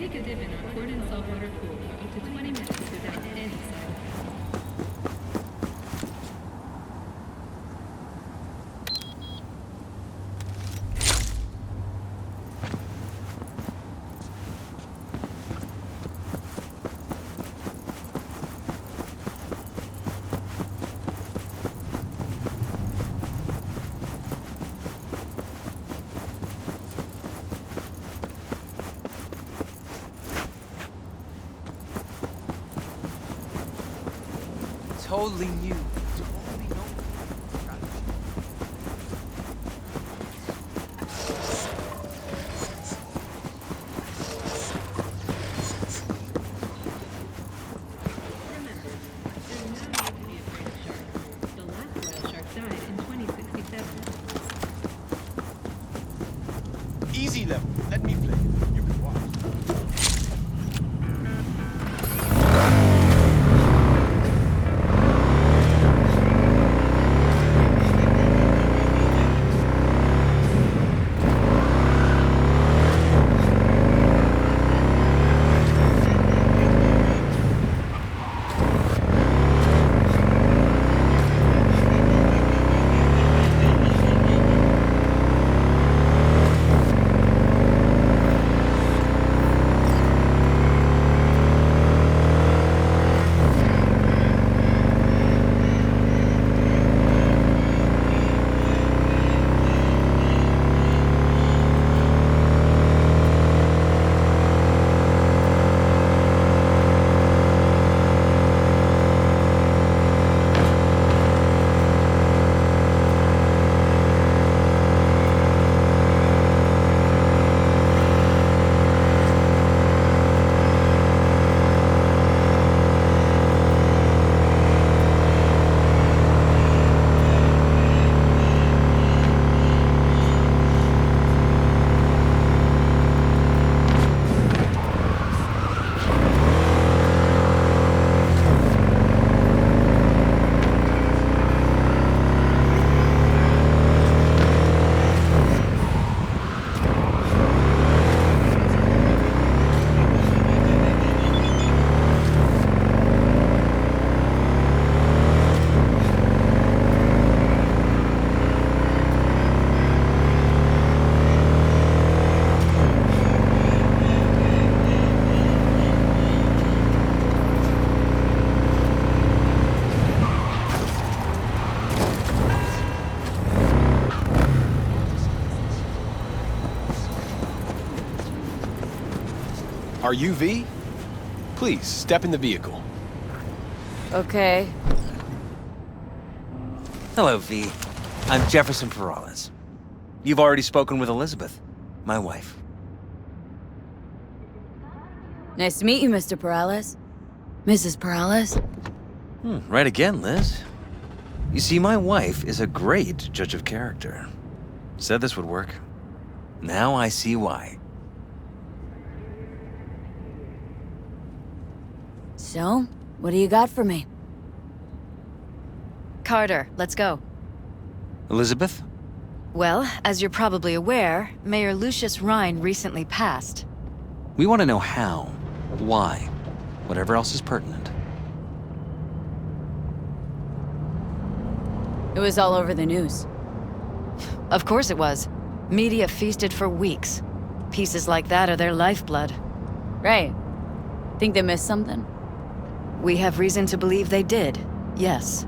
take a dip in our Cordon saltwater pool for up to 20 minutes without any side effects. Totally new. Easy level. Let me play. You can watch. Are you V? Please, step in the vehicle. Okay. Hello, V. I'm Jefferson Perales. You've already spoken with Elizabeth, my wife. Nice to meet you, Mr. Perales. Mrs. Perales? Right again, Liz. You see, my wife is a great judge of character. Said this would work. Now I see why. So, what do you got for me? Carter, let's go. Elizabeth? Well, as you're probably aware, Mayor Lucius Rhine recently passed. We want to know how, why, whatever else is pertinent. It was all over the news. Of course it was. Media feasted for weeks. Pieces like that are their lifeblood. Right. Think they missed something? We have reason to believe they did, yes.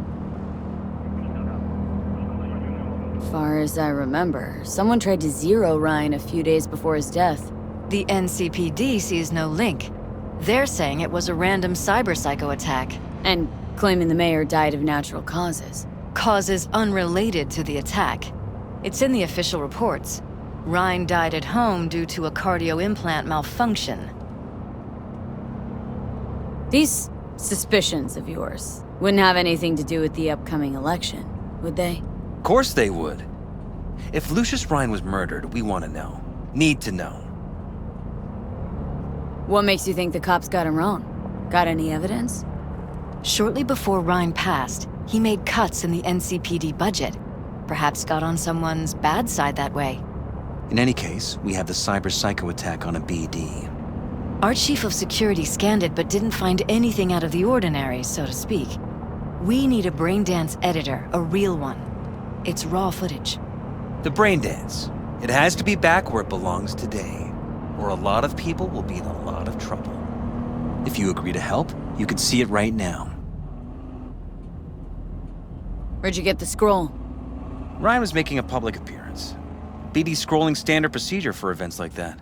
Far as I remember, someone tried to zero Ryan a few days before his death. The NCPD sees no link. They're saying it was a random cyber-psycho attack. And claiming the mayor died of natural causes. Causes unrelated to the attack. It's in the official reports. Ryan died at home due to a cardio implant malfunction. These suspicions of yours wouldn't have anything to do with the upcoming election, would they? Of course they would. If Lucius Rhine was murdered, we want to know. Need to know. What makes you think the cops got him wrong? Got any evidence? Shortly before Rhine passed, he made cuts in the NCPD budget. Perhaps got on someone's bad side that way. In any case, we have the cyber-psycho attack on a BD. Our chief of security scanned it but didn't find anything out of the ordinary, so to speak. We need a braindance editor, a real one. It's raw footage. The brain dance. It has to be back where it belongs today, or a lot of people will be in a lot of trouble. If you agree to help, you can see it right now. Where'd you get the scroll? Ryan was making a public appearance. BD scrolling standard procedure for events like that.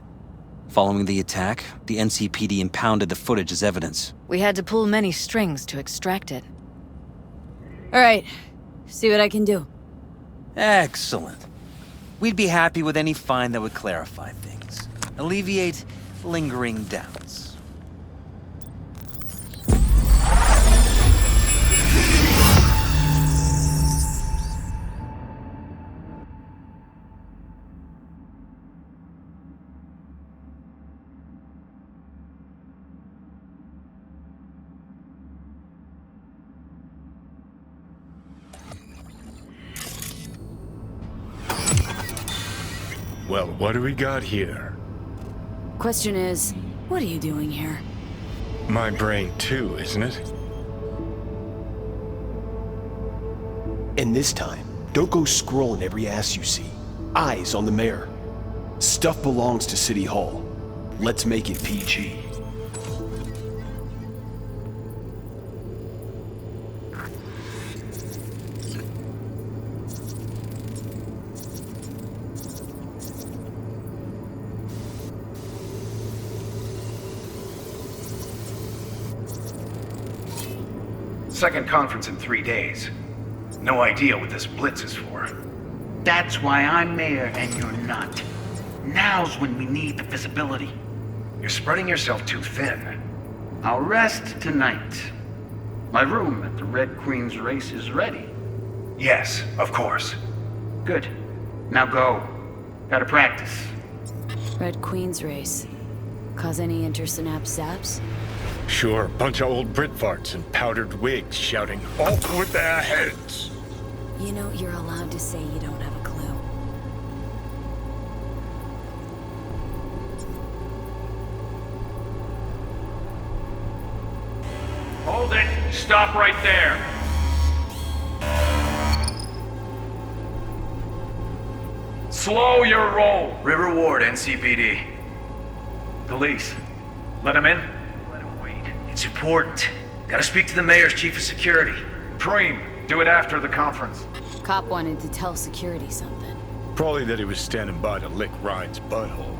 Following the attack, the NCPD impounded the footage as evidence. We had to pull many strings to extract it. All right, see what I can do. Excellent. We'd be happy with any find that would clarify things, alleviate lingering doubts. Well, what do we got here? Question is, what are you doing here? My brain too, isn't it? And this time, don't go scrolling every ass you see. Eyes on the mayor. Stuff belongs to City Hall. Let's make it PG. Second conference in 3 days. No idea what this blitz is for. That's why I'm mayor and you're not. Now's when we need the visibility. You're spreading yourself too thin. I'll rest tonight. My room at the Red Queen's race is ready. Yes, of course. Good. Now go. Gotta practice. Red Queen's race. Cause any intersynapse zaps? Sure, bunch of old Brit farts in powdered wigs shouting, "Off with their heads!" You know, you're allowed to say you don't have a clue. Hold it! Stop right there! Slow your roll! River Ward, NCPD. Police. Let him in? Let him wait. It's important. Gotta speak to the mayor's chief of security. Preem, do it after the conference. Cop wanted to tell security something. Probably that he was standing by to lick Ryan's butthole.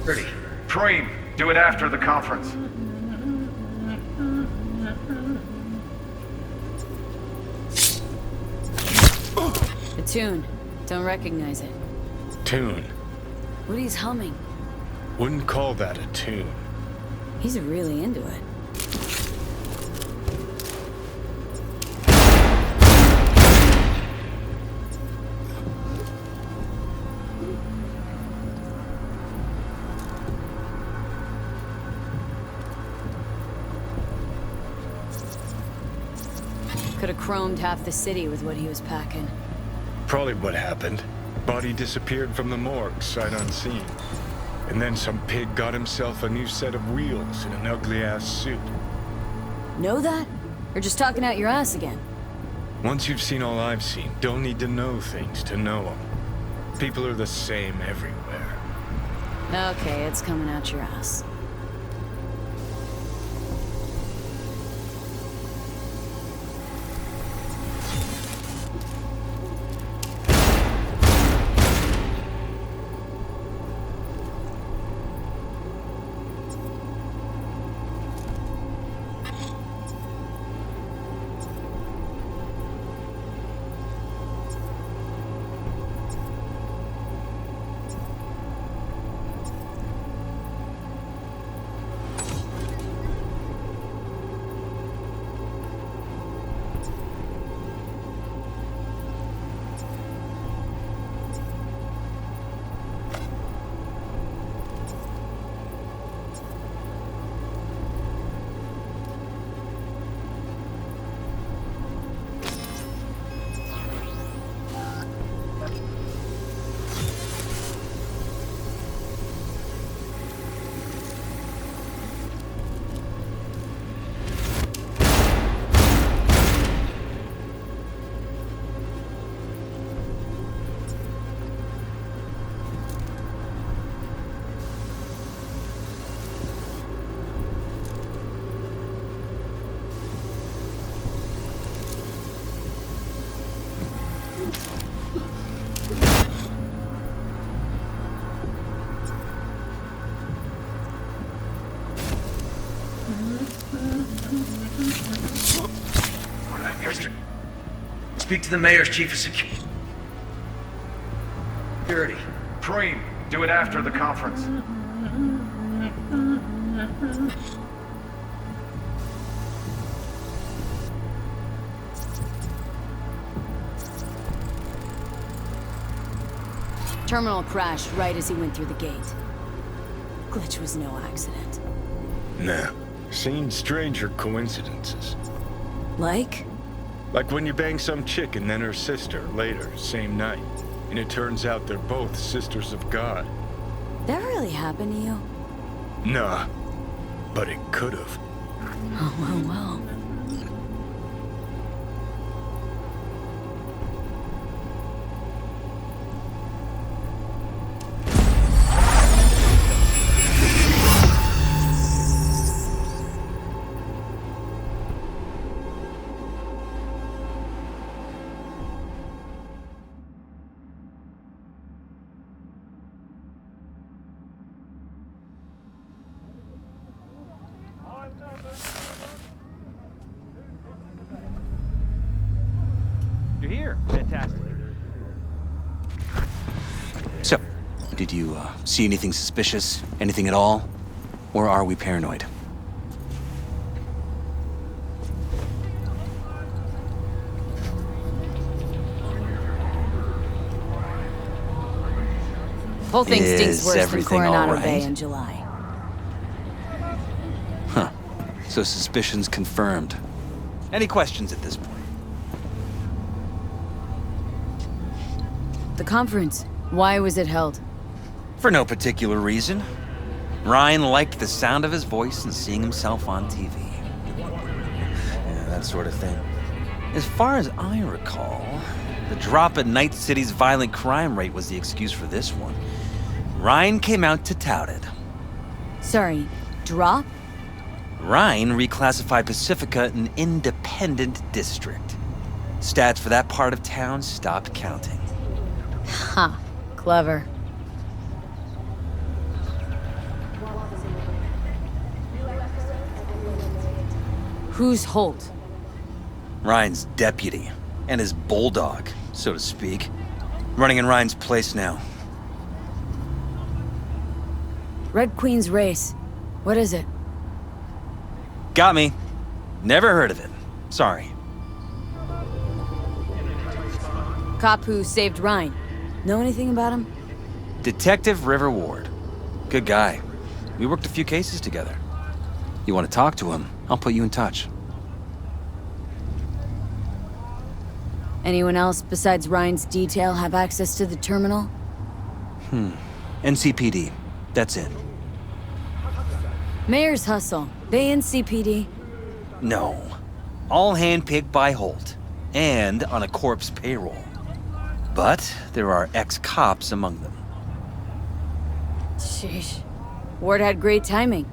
Ready. Preem, do it after the conference. The tune. Don't recognize it. Tune. What he's humming. Wouldn't call that a tune. He's really into it. Could have chromed half the city with what he was packing. Probably what happened. Body disappeared from the morgue, sight unseen. And then some pig got himself a new set of wheels in an ugly-ass suit. Know that? Or just talking out your ass again? Once you've seen all I've seen, don't need to know things to know them. People are the same everywhere. Okay, it's coming out your ass. Speak to the mayor's chief of security. Preem, do it after the conference. Terminal crashed right as he went through the gate. Glitch was no accident. Nah. Seen stranger coincidences. Like? Like when you bang some chick and then her sister later, same night. And it turns out they're both sisters of God. That really happened to you? Nah. But it could've. Oh, well. You're here. Fantastic. So, did you see anything suspicious? Anything at all? Or are we paranoid? Whole thing stinks Is worse than everything Coronado all right? Bay in July. Huh. So suspicions confirmed. Any questions at this point? The conference. Why was it held? For no particular reason. Ryan liked the sound of his voice and seeing himself on TV. Yeah, that sort of thing. As far as I recall, the drop in Night City's violent crime rate was the excuse for this one. Ryan came out to tout it. Sorry, drop? Ryan reclassified Pacifica an independent district. Stats for that part of town stopped counting. Ha, clever. Who's Holt? Ryan's deputy, and his bulldog, so to speak. Running in Ryan's place now. Red Queen's race. What is it? Got me. Never heard of it. Sorry. Cop who saved Ryan. Know anything about him? Detective River Ward. Good guy. We worked a few cases together. You want to talk to him, I'll put you in touch. Anyone else besides Ryan's detail have access to the terminal? NCPD. That's it. Mayor's hustle. They NCPD? No. All handpicked by Holt. And on a corpse payroll. But there are ex-cops among them. Sheesh. Ward had great timing.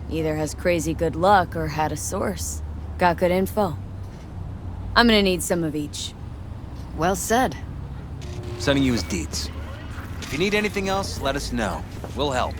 Either has crazy good luck or had a source. Got good info. I'm gonna need some of each. Well said. Sending you his deeds. If you need anything else, let us know. We'll help.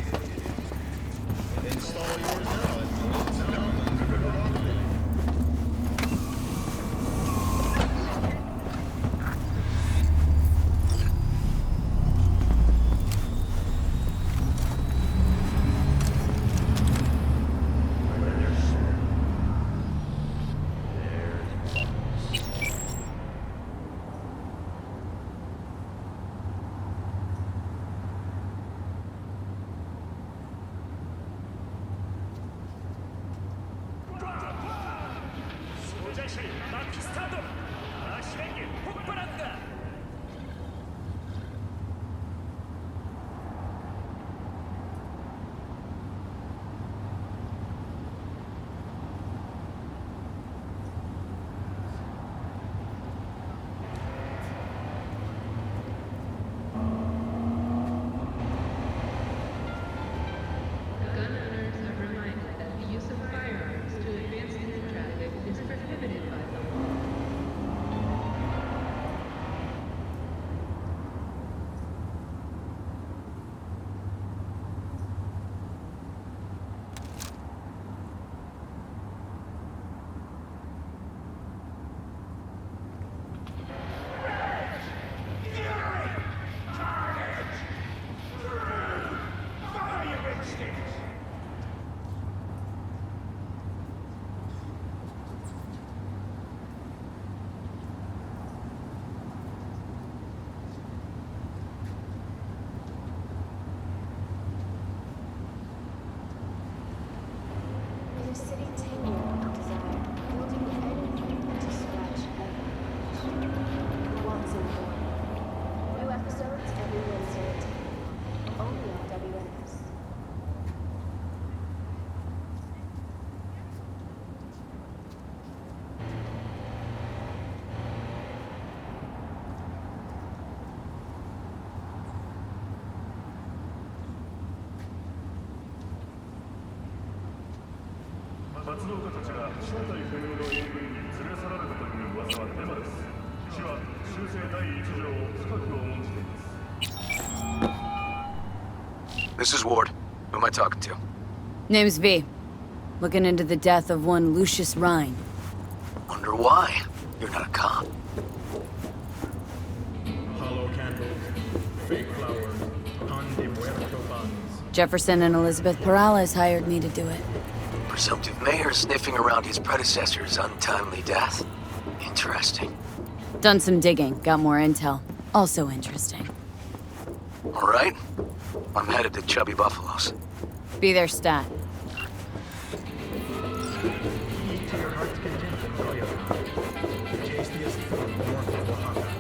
This is Ward. Who am I talking to? Name's V. Looking into the death of one Lucius Rhine. Wonder why? You're not a cop. Hollow candles, fake flowers, pan de muerto pans. Jefferson and Elizabeth Perales hired me to do it. Presumptive mayor sniffing around his predecessor's untimely death. Interesting. Done some digging, got more intel. Also interesting. All right. I'm headed to Chubby Buffaloes. Be their stat. Eat to your heart's content, Royal. The tastiest food north of Oaxaca.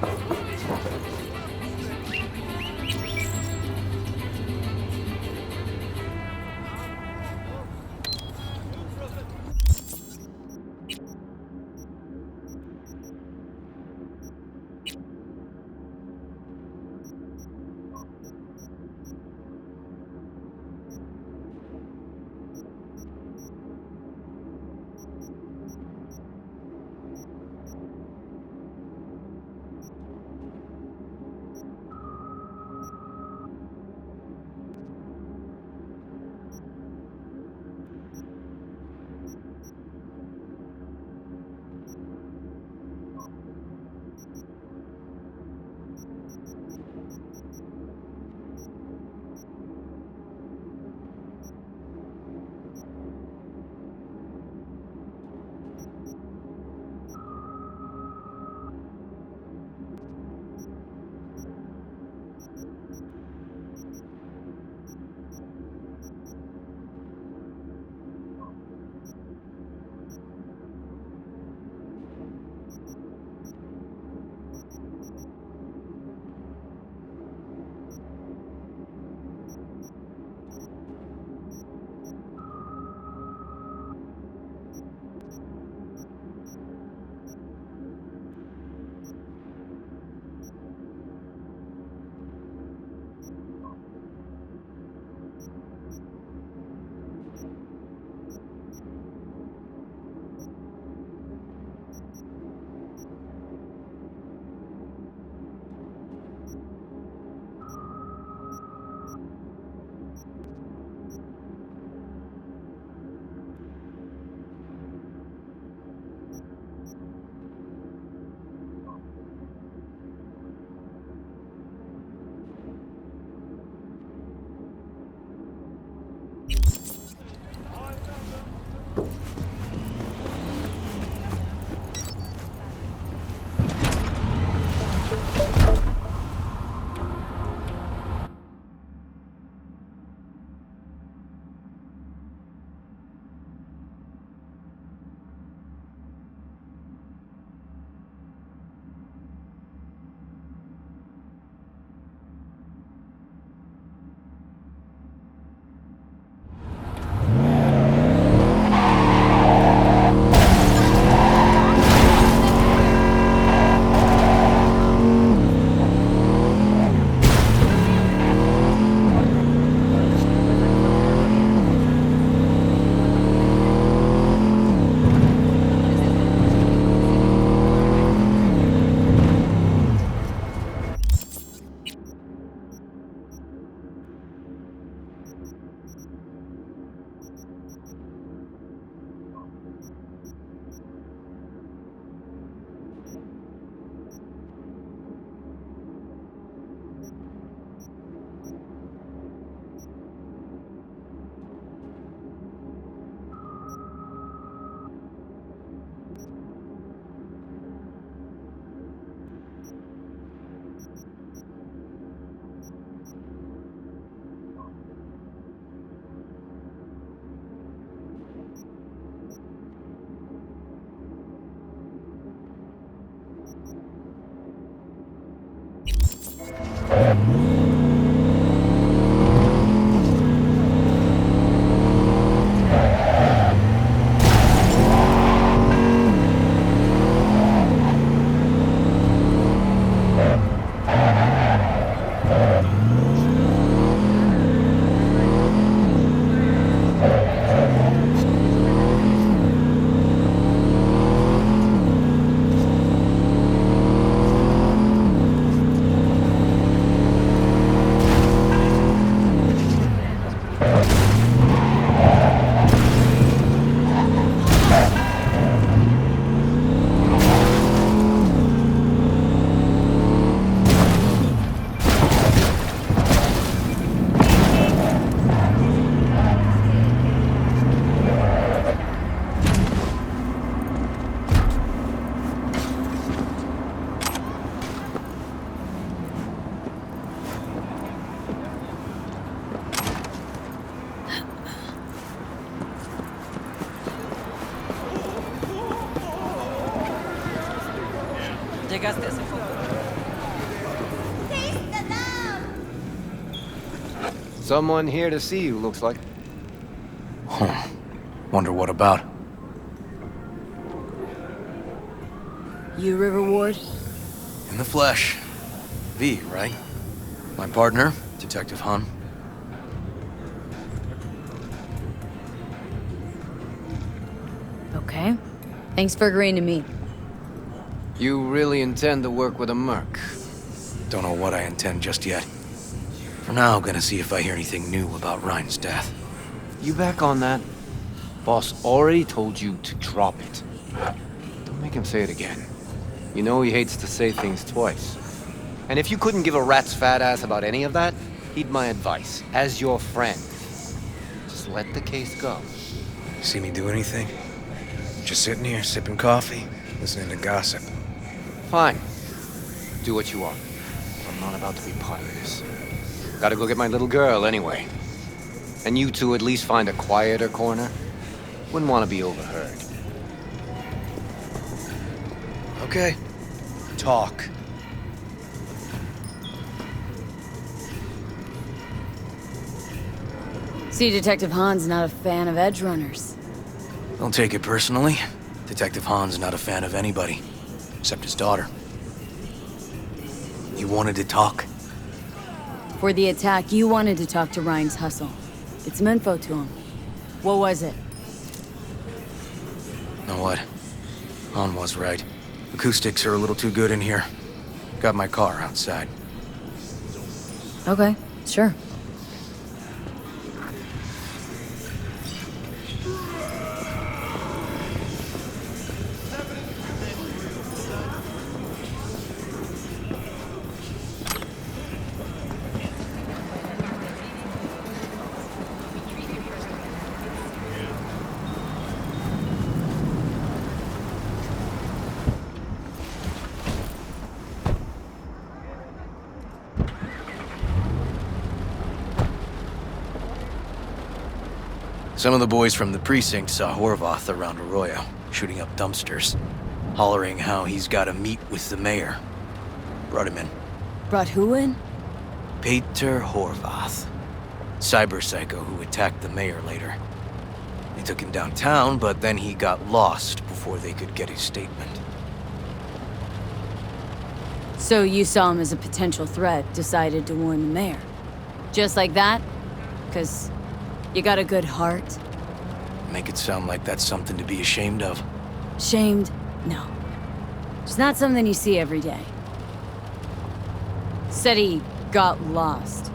llegaste hace poco. Someone here to see you, looks like. Huh. Wonder what about. You River Ward? In the flesh. V, right? My partner, Detective Han. Okay. Thanks for agreeing to meet. You really intend to work with a merc? Don't know what I intend just yet. For now, I'm gonna see if I hear anything new about Ryan's death. You back on that? Boss already told you to drop it. Don't make him say it again. You know he hates to say things twice. And if you couldn't give a rat's fat ass about any of that, heed my advice, as your friend. Just let the case go. See me do anything? Just sitting here, sipping coffee, listening to gossip. Fine. Do what you want. I'm not about to be part of this. Gotta go get my little girl anyway. And you two at least find a quieter corner. Wouldn't want to be overheard. Okay. Talk. See, Detective Han's not a fan of edge runners. Don't take it personally. Detective Han's not a fan of anybody, except his daughter. You wanted to talk? For the attack, you wanted to talk to Ryan's hustle. Get some info to him. What was it? Know what? Han was right. Acoustics are a little too good in here. Got my car outside. Okay, sure. Some of the boys from the precinct saw Horvath around Arroyo, shooting up dumpsters, hollering how he's got to meet with the mayor. Brought him in. Brought who in? Peter Horvath. Cyber psycho who attacked the mayor later. They took him downtown, but then he got lost before they could get his statement. So you saw him as a potential threat, decided to warn the mayor. Just like that? 'Cause you got a good heart? Make it sound like that's something to be ashamed of. Shamed? No. It's not something you see every day. Said he got lost.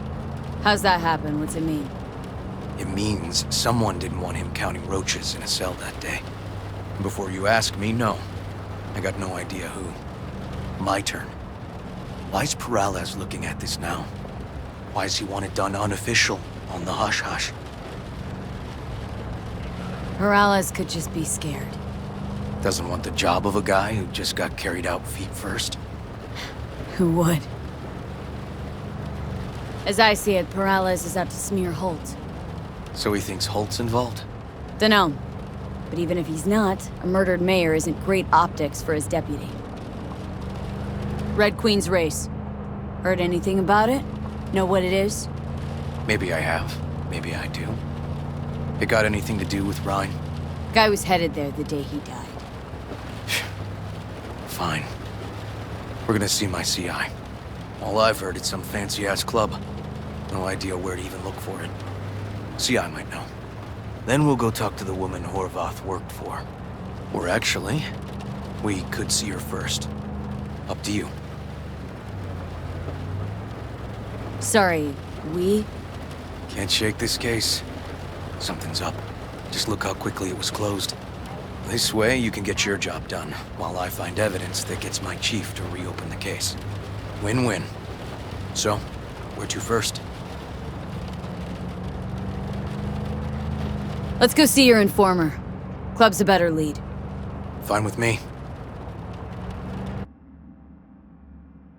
How's that happen? What's it mean? It means someone didn't want him counting roaches in a cell that day. Before you ask me, no. I got no idea who. My turn. Why's Peralez looking at this now? Why does he want it done unofficial, on the hush-hush? Peralez could just be scared. Doesn't want the job of a guy who just got carried out feet first? Who would? As I see it, Peralez is out to smear Holt. So he thinks Holt's involved? Dunno. But even if he's not, a murdered mayor isn't great optics for his deputy. Red Queen's race. Heard anything about it? Know what it is? Maybe I have. Maybe I do. It got anything to do with Ryan? Guy was headed there the day he died. Fine. We're gonna see my CI. All I've heard is some fancy-ass club. No idea where to even look for it. CI might know. Then we'll go talk to the woman Horvath worked for. Or actually, we could see her first. Up to you. Sorry, we? Can't shake this case. Something's up. Just look how quickly it was closed. This way, you can get your job done, while I find evidence that gets my chief to reopen the case. Win-win. So, where to first? Let's go see your informer. Club's a better lead. Fine with me.